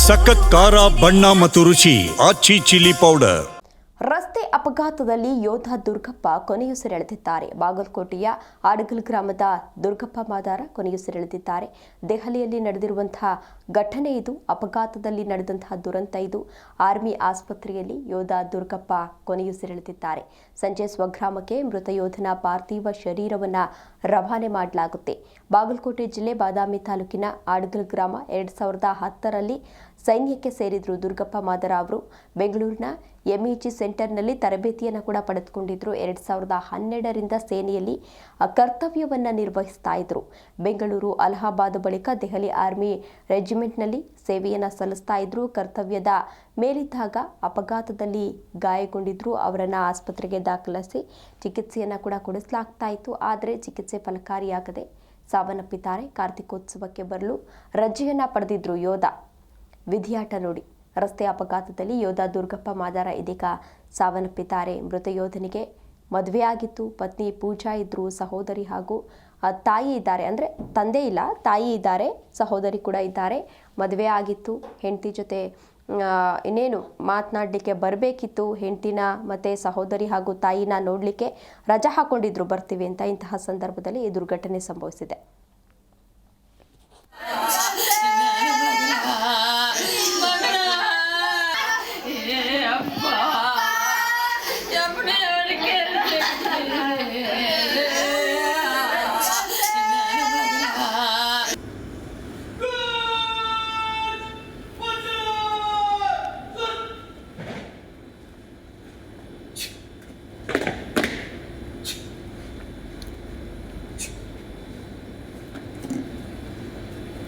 ಸಖತ್ ಖಾರ ಬಣ್ಣ ಮತ್ತು ರುಚಿ ಆಚಿ ಚಿಲ್ಲಿ ಪೌಡರ್. ರಸ್ತೆ ಅಪಘಾತದಲ್ಲಿ ಯೋಧ ದುರ್ಗಪ್ಪ ಕೊನೆಯುಸಿರೆಳೆದಿದ್ದಾರೆ. ಬಾಗಲಕೋಟೆಯ ಆಡಗಲ್ ಗ್ರಾಮದ ದುರ್ಗಪ್ಪ ಮಾದಾರ ಕೊನೆಯುಸಿರೆಳೆದಿದ್ದಾರೆ. ದೆಹಲಿಯಲ್ಲಿ ನಡೆದಿರುವಂತಹ ಘಟನೆ ಇದು. ಅಪಘಾತದಲ್ಲಿ ನಡೆದಂತಹ ದುರಂತ ಇದು. ಆರ್ಮಿ ಆಸ್ಪತ್ರೆಯಲ್ಲಿ ಯೋಧ ದುರ್ಗಪ್ಪ ಕೊನೆಯುಸಿರೆಳೆದಿದ್ದಾರೆ. ಸಂಜೆ ಸ್ವಗ್ರಾಮಕ್ಕೆ ಮೃತ ಯೋಧನ ಪಾರ್ಥಿವ ಶರೀರವನ್ನು ರವಾನೆ ಮಾಡಲಾಗುತ್ತೆ. ಬಾಗಲಕೋಟೆ ಜಿಲ್ಲೆ ಬಾದಾಮಿ ತಾಲೂಕಿನ ಆಡಗಲ್ ಗ್ರಾಮ 2010ರಲ್ಲಿ ಸೈನ್ಯಕ್ಕೆ ಸೇರಿದ್ರು ದುರ್ಗಪ್ಪ ಮಾದಾರ ಅವರು. ಬೆಂಗಳೂರಿನ ಎಂಇಜಿ ಸೆಂಟರ್ನಲ್ಲಿ ತರಬೇತಿಯನ್ನು ಕೂಡ ಪಡೆದುಕೊಂಡಿದ್ರು. 2012ರಿಂದ ಸೇನೆಯಲ್ಲಿ ಕರ್ತವ್ಯವನ್ನು ನಿರ್ವಹಿಸ್ತಾ ಇದ್ರು. ಬೆಂಗಳೂರು, ಅಲಹಾಬಾದ್ ಬಳಿಕ ದೆಹಲಿ ಆರ್ಮಿ ರೆಜಿಮೆಂಟ್ನಲ್ಲಿ ಸೇವೆಯನ್ನು ಸಲ್ಲಿಸ್ತಾ ಇದ್ರು. ಕರ್ತವ್ಯದ ಮೇಲಿದ್ದಾಗ ಅಪಘಾತದಲ್ಲಿ ಗಾಯಗೊಂಡಿದ್ರು. ಅವರನ್ನು ಆಸ್ಪತ್ರೆಗೆ ದಾಖಲಿಸಿ ಚಿಕಿತ್ಸೆಯನ್ನು ಕೂಡ ಕೊಡಿಸಲಾಗ್ತಾ ಇತ್ತು. ಆದರೆ ಚಿಕಿತ್ಸೆ ಫಲಕಾರಿಯಾಗದೆ ಸಾವನ್ನಪ್ಪಿದ್ದಾರೆ. ಕಾರ್ತಿಕೋತ್ಸವಕ್ಕೆ ಬರಲು ರಜೆಯನ್ನು ಪಡೆದಿದ್ರು ಯೋಧ. ವಿಧಿಯಾಟ ನೋಡಿ. ರಸ್ತೆ ಅಪಘಾತದಲ್ಲಿ ಯೋಧ ದುರ್ಗಪ್ಪ ಮಾದಾರ ಇದೀಗ ಸಾವನ್ನಪ್ಪಿದ್ದಾರೆ. ಮೃತ ಯೋಧನಿಗೆ ಮದುವೆಯಾಗಿತ್ತು. ಪತ್ನಿ ಪೂಜಾ ಇದ್ರು. ಸಹೋದರಿ ಹಾಗೂ ತಾಯಿ ಇದ್ದಾರೆ. ಅಂದರೆ ತಂದೆ ಇಲ್ಲ, ತಾಯಿ ಇದ್ದಾರೆ, ಸಹೋದರಿ ಕೂಡ ಇದ್ದಾರೆ. ಮದುವೆ ಆಗಿತ್ತು. ಹೆಂಡತಿ ಜೊತೆ ಇನ್ನೇನು ಮಾತನಾಡಲಿಕ್ಕೆ ಬರಬೇಕಿತ್ತು. ಹೆಂಡತಿನ ಮತ್ತು ಸಹೋದರಿ ಹಾಗೂ ತಾಯಿನ ನೋಡಲಿಕ್ಕೆ ರಜಾ ಹಾಕೊಂಡಿದ್ರು, ಬರ್ತೀವಿ ಅಂತ. ಇಂತಹ ಸಂದರ್ಭದಲ್ಲಿ ಈ ದುರ್ಘಟನೆ ಸಂಭವಿಸಿದೆ.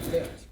Yeah.